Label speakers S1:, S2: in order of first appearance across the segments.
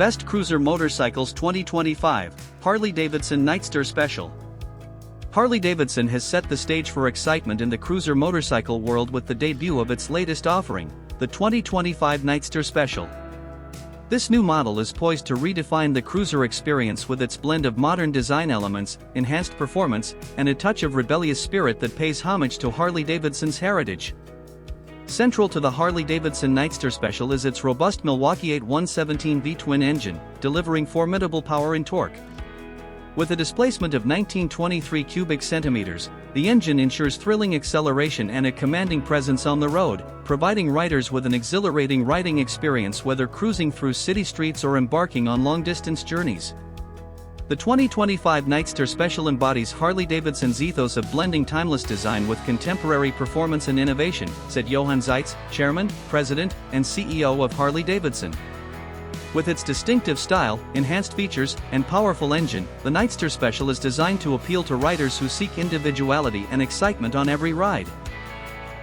S1: Best Cruiser Motorcycles 2025, Harley Davidson Nightster Special. Harley Davidson has set the stage for excitement in the cruiser motorcycle world with the debut of its latest offering, the 2025 Nightster Special. This new model is poised to redefine the cruiser experience with its blend of modern design elements, enhanced performance, and a touch of rebellious spirit that pays homage to Harley Davidson's heritage. Central to the Harley Davidson Nightster Special is its robust Milwaukee 8117V twin engine, delivering formidable power and torque. With a displacement of 1923 cubic centimeters, the engine ensures thrilling acceleration and a commanding presence on the road, providing riders with an exhilarating riding experience whether cruising through city streets or embarking on long-distance journeys. The 2025 Nightster Special embodies Harley Davidson's ethos of blending timeless design with contemporary performance and innovation, said Johann Zeitz, Chairman, President, and CEO of Harley Davidson. With its distinctive style, enhanced features, and powerful engine, the Nightster Special is designed to appeal to riders who seek individuality and excitement on every ride.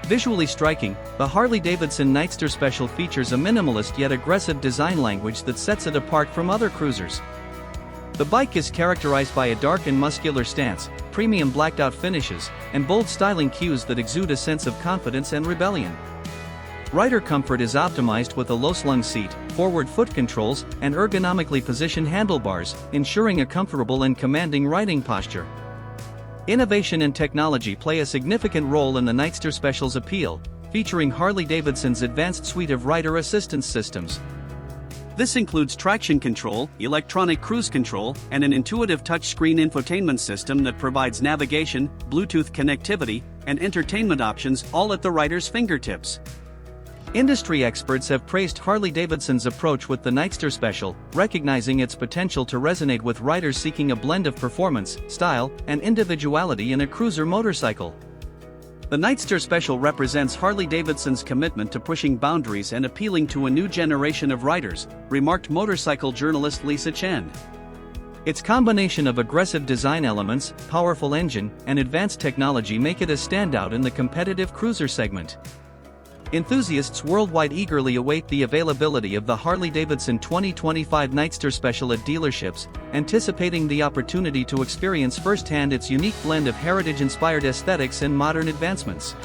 S1: Visually striking, the Harley Davidson Nightster Special features a minimalist yet aggressive design language that sets it apart from other cruisers. The bike is characterized by a dark and muscular stance, premium blacked-out finishes, and bold styling cues that exude a sense of confidence and rebellion. Rider comfort is optimized with a low-slung seat, forward foot controls, and ergonomically positioned handlebars, ensuring a comfortable and commanding riding posture. Innovation and technology play a significant role in the Nightster Special's appeal, featuring Harley Davidson's advanced suite of rider assistance systems. This includes traction control, electronic cruise control, and an intuitive touchscreen infotainment system that provides navigation, Bluetooth connectivity, and entertainment options all at the rider's fingertips. Industry experts have praised Harley Davidson's approach with the Nightster Special, recognizing its potential to resonate with riders seeking a blend of performance, style, and individuality in a cruiser motorcycle. The Nightster Special represents Harley Davidson's commitment to pushing boundaries and appealing to a new generation of riders, remarked motorcycle journalist Lisa Chen. Its combination of aggressive design elements, powerful engine, and advanced technology make it a standout in the competitive cruiser segment. Enthusiasts worldwide eagerly await the availability of the Harley-Davidson 2025 Nightster Special at dealerships, anticipating the opportunity to experience firsthand its unique blend of heritage-inspired aesthetics and modern advancements.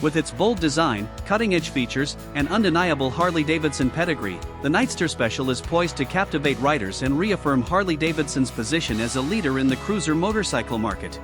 S1: With its bold design, cutting-edge features, and undeniable Harley-Davidson pedigree, the Nightster Special is poised to captivate riders and reaffirm Harley-Davidson's position as a leader in the cruiser motorcycle market.